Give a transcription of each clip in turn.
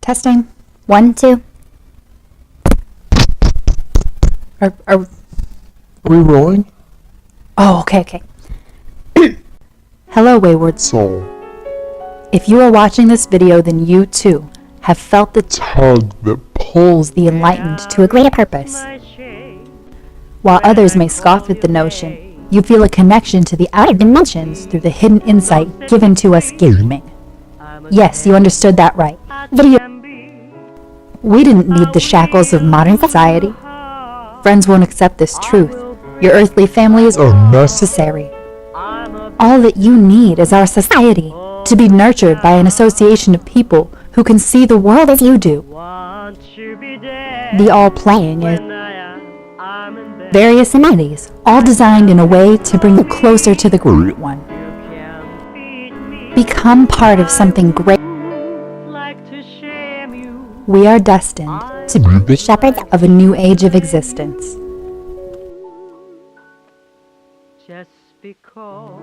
Testing. 1, 2. Are we rolling? Oh, okay. Hello, wayward soul. If you are watching this video, then you too have felt the Tug that pulls the enlightened to a greater purpose. While others may scoff at the notion, you feel a connection to the outer dimensions through the hidden insight given to us gaming. Yes, you understood that right. Video. We didn't need the shackles of modern society. Friends won't accept this truth. Your earthly family is necessary. All that you need is our society, to be nurtured by an association of people who can see the world as you do. The all-playing is various amenities, all designed in a way to bring you closer to the great one. Become part of something great. We are destined to be the shepherds of a new age of existence. Just because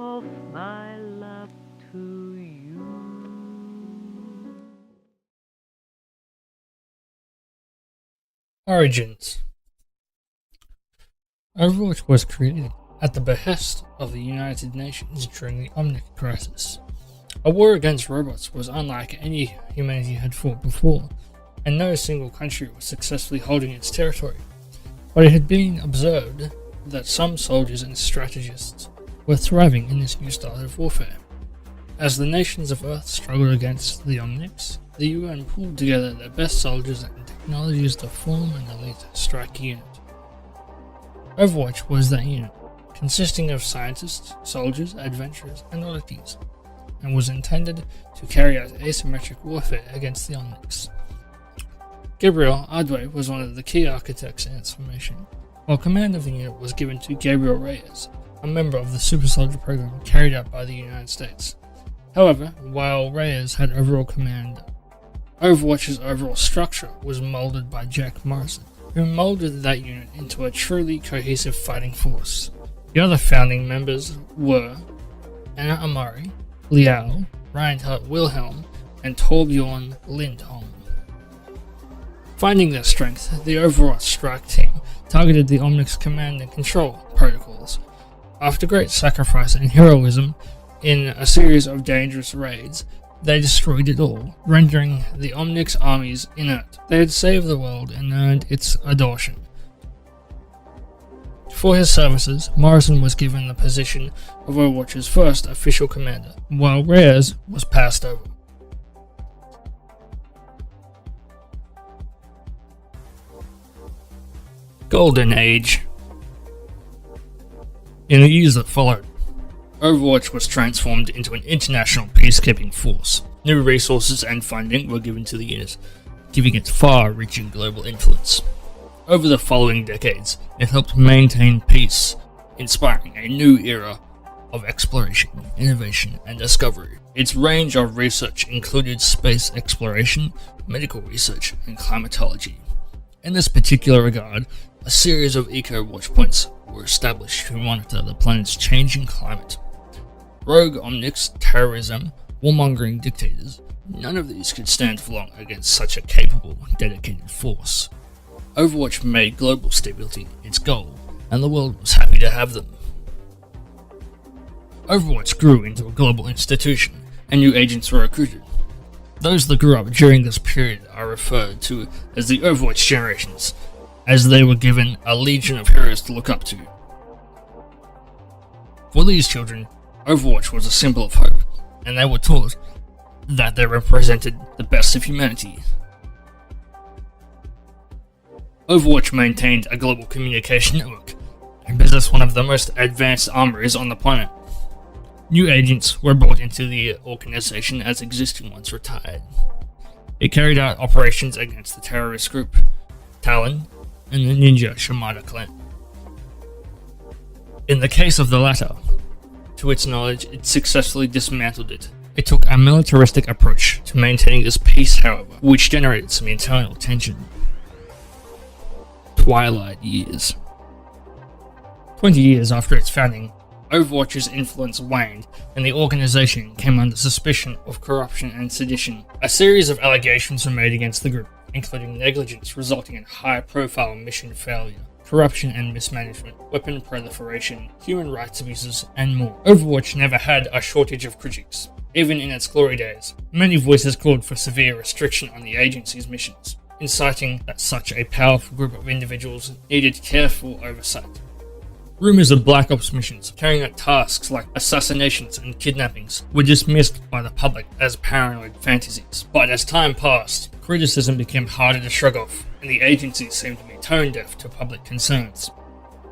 of my love to you. Origins. Overwatch was created at the behest of the United Nations during the Omnic Crisis. A war against robots was unlike any humanity had fought before, and no single country was successfully holding its territory. But it had been observed that some soldiers and strategists were thriving in this new style of warfare. As the nations of Earth struggled against the Omnics, the UN pulled together their best soldiers and technologies to form an elite strike unit. Overwatch was that unit, consisting of scientists, soldiers, adventurers, and oddities, and was intended to carry out asymmetric warfare against the Omnics. Gabriel Ardway was one of the key architects in its formation, while command of the unit was given to Gabriel Reyes, a member of the Super Soldier program carried out by the United States. However, while Reyes had overall command, Overwatch's overall structure was molded by Jack Morrison, who molded that unit into a truly cohesive fighting force. The other founding members were Anna Amari, Liao, Reinhard Wilhelm, and Torbjorn Lindholm. Finding their strength, the Overwatch strike team targeted the Omnic's command and control protocols. After great sacrifice and heroism in a series of dangerous raids, they destroyed it all, rendering the Omnic's armies inert. They had saved the world and earned its adoration. For his services, Morrison was given the position of Overwatch's first official commander, while Reyes was passed over. Golden Age. In the years that followed, Overwatch was transformed into an international peacekeeping force. New resources and funding were given to the unit, giving it far-reaching global influence. Over the following decades, it helped maintain peace, inspiring a new era of exploration, innovation, and discovery. Its range of research included space exploration, medical research, and climatology. In this particular regard, a series of eco-watch points were established to monitor the planet's changing climate. Rogue Omnics, terrorism, warmongering dictators, none of these could stand for long against such a capable, dedicated force. Overwatch made global stability its goal, and the world was happy to have them. Overwatch grew into a global institution, and new agents were recruited. Those that grew up during this period are referred to as the Overwatch generations, as they were given a legion of heroes to look up to. For these children, Overwatch was a symbol of hope, and they were taught that they represented the best of humanity. Overwatch maintained a global communication network and possessed one of the most advanced armories on the planet. New agents were brought into the organization as existing ones retired. It carried out operations against the terrorist group Talon and the ninja Shimada clan. In the case of the latter, to its knowledge, it successfully dismantled it. It took a militaristic approach to maintaining this peace, however, which generated some internal tension. Twilight Years. 20 years after its founding, Overwatch's influence waned and the organization came under suspicion of corruption and sedition. A series of allegations were made against the group, including negligence resulting in high-profile mission failure, corruption and mismanagement, weapon proliferation, human rights abuses, and more. Overwatch never had a shortage of critics. Even in its glory days, many voices called for severe restriction on the agency's missions, inciting that such a powerful group of individuals needed careful oversight. Rumours of Black Ops missions carrying out tasks like assassinations and kidnappings were dismissed by the public as paranoid fantasies. But as time passed, criticism became harder to shrug off, and the agency seemed to be tone deaf to public concerns.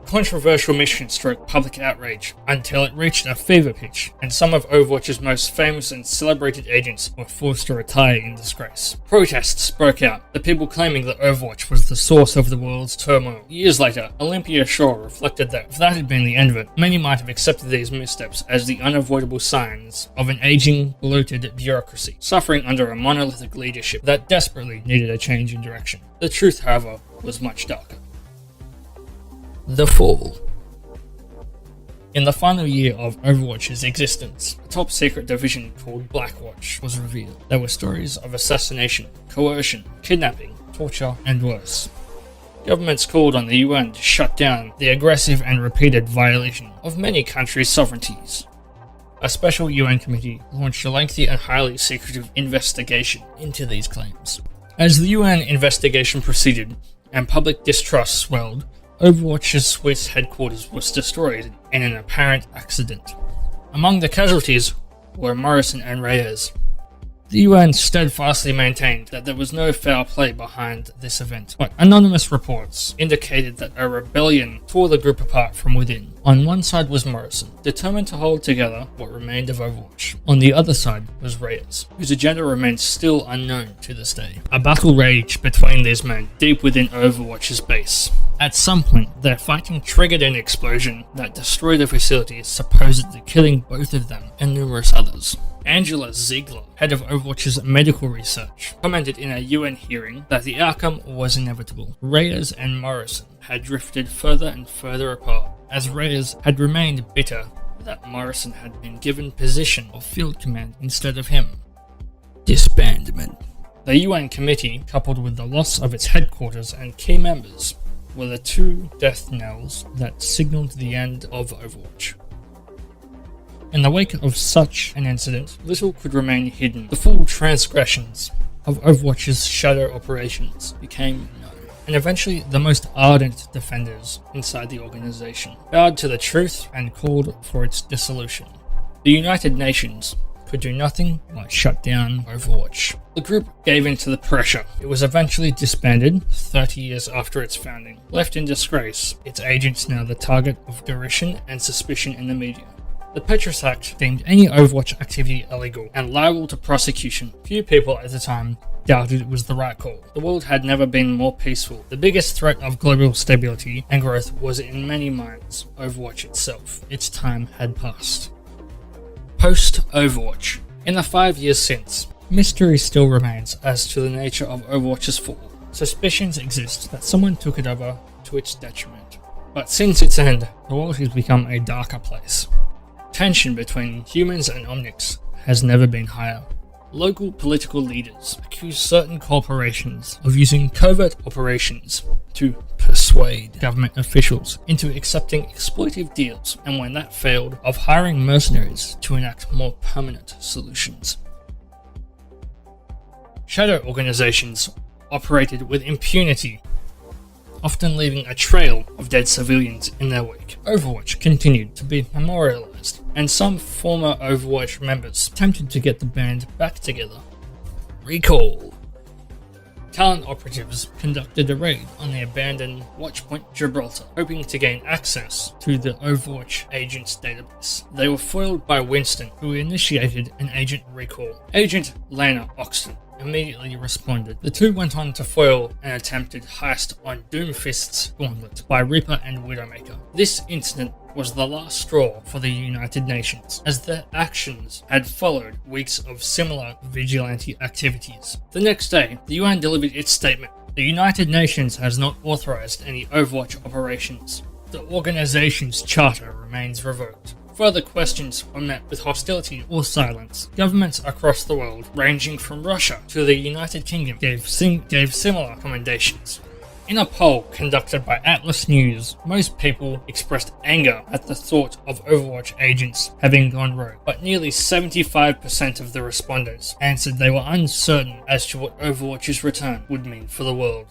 Controversial missions struck public outrage until it reached a fever pitch, and some of Overwatch's most famous and celebrated agents were forced to retire in disgrace. Protests broke out, the people claiming that Overwatch was the source of the world's turmoil. Years later, Olympia Shaw reflected that if that had been the end of it, many might have accepted these missteps as the unavoidable signs of an aging, bloated bureaucracy, suffering under a monolithic leadership that desperately needed a change in direction. The truth, however, was much darker. The Fall. In the final year of Overwatch's existence, a top-secret division called Blackwatch was revealed. There were stories of assassination, coercion, kidnapping, torture, and worse. Governments called on the UN to shut down the aggressive and repeated violation of many countries' sovereignties. A special UN committee launched a lengthy and highly secretive investigation into these claims. As the UN investigation proceeded and public distrust swelled, Overwatch's Swiss headquarters was destroyed in an apparent accident. Among the casualties were Morrison and Reyes. The UN steadfastly maintained that there was no foul play behind this event, but anonymous reports indicated that a rebellion tore the group apart from within. On one side was Morrison, determined to hold together what remained of Overwatch. On the other side was Reyes, whose agenda remains still unknown to this day. A battle raged between these men deep within Overwatch's base. At some point, their fighting triggered an explosion that destroyed the facility, supposedly killing both of them and numerous others. Angela Ziegler, head of Overwatch's medical research, commented in a UN hearing that the outcome was inevitable. Reyes and Morrison had drifted further and further apart, as Reyes had remained bitter that Morrison had been given position of field command instead of him. Disbandment. The UN committee, coupled with the loss of its headquarters and key members, were the two death knells that signaled the end of Overwatch. In the wake of such an incident, little could remain hidden. The full transgressions of Overwatch's shadow operations became known, and eventually the most ardent defenders inside the organization bowed to the truth and called for its dissolution. The United Nations could do nothing but shut down Overwatch. The group gave in to the pressure. It was eventually disbanded 30 years after its founding. Left in disgrace, its agents now the target of derision and suspicion in the media. The Petrus Act deemed any Overwatch activity illegal and liable to prosecution. Few people at the time doubted it was the right call. The world had never been more peaceful. The biggest threat of global stability and growth was in many minds Overwatch itself. Its time had passed. Post-Overwatch. In the 5 years since, mystery still remains as to the nature of Overwatch's fall. Suspicions exist that someone took it over to its detriment. But since its end, the world has become a darker place. Tension between humans and Omnics has never been higher. Local political leaders accuse certain corporations of using covert operations to persuade government officials into accepting exploitive deals, and when that failed, of hiring mercenaries to enact more permanent solutions. Shadow organizations operated with impunity, often leaving a trail of dead civilians in their wake. Overwatch continued to be memorialized, and some former Overwatch members attempted to get the band back together. Recall. Talent operatives conducted a raid on the abandoned Watchpoint Gibraltar, hoping to gain access to the Overwatch agents database. They were foiled by Winston, who initiated an agent recall. Agent Lana Oxton immediately responded. The two went on to foil an attempted heist on Doomfist's gauntlet by Reaper and Widowmaker. This incident was the last straw for the United Nations, as their actions had followed weeks of similar vigilante activities. The next day, the UN delivered its statement. The United Nations has not authorized any Overwatch operations. The organization's charter remains revoked. Further questions were met with hostility or silence. Governments across the world, ranging from Russia to the United Kingdom, gave similar commendations. In a poll conducted by Atlas News, most people expressed anger at the thought of Overwatch agents having gone rogue, but nearly 75% of the respondents answered they were uncertain as to what Overwatch's return would mean for the world.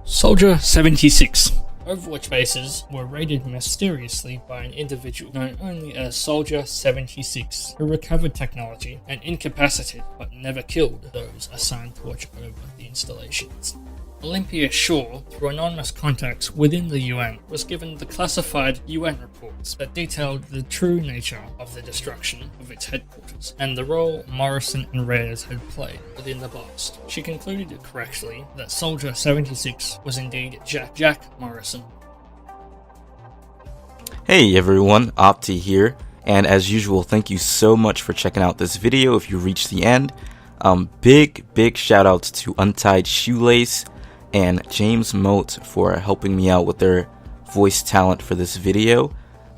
Soldier 76. Overwatch bases were raided mysteriously by an individual known only as Soldier 76, who recovered technology and incapacitated but never killed those assigned to watch over the installations. Olympia Shaw, through anonymous contacts within the UN, was given the classified UN reports that detailed the true nature of the destruction of its headquarters and the role Morrison and Reyes had played within the blast. She concluded correctly that Soldier 76 was indeed Jack Morrison. Hey everyone, Opti here, and as usual, thank you so much for checking out this video if you reached the end. Big shout outs to Uuntiedshoelace and James Mote for helping me out with their voice talent for this video.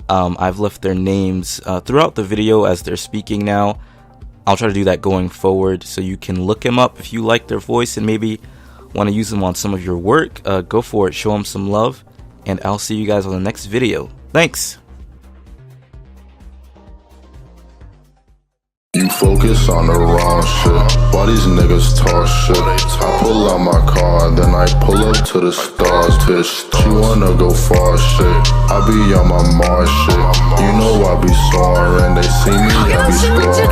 I've left their names throughout the video as they're speaking now. I'll try to do that going forward, so you can look them up if you like their voice and maybe want to use them on some of your work. Go for it, show them some love, and I'll see you guys on the next video. Thanks! You focus on the wrong shit. Why these niggas talk shit? I pull out my car, then I pull up to the stars, bitch. She wanna go far shit. I be on my Mars shit. You know I be soaring. They see me, I be scoring.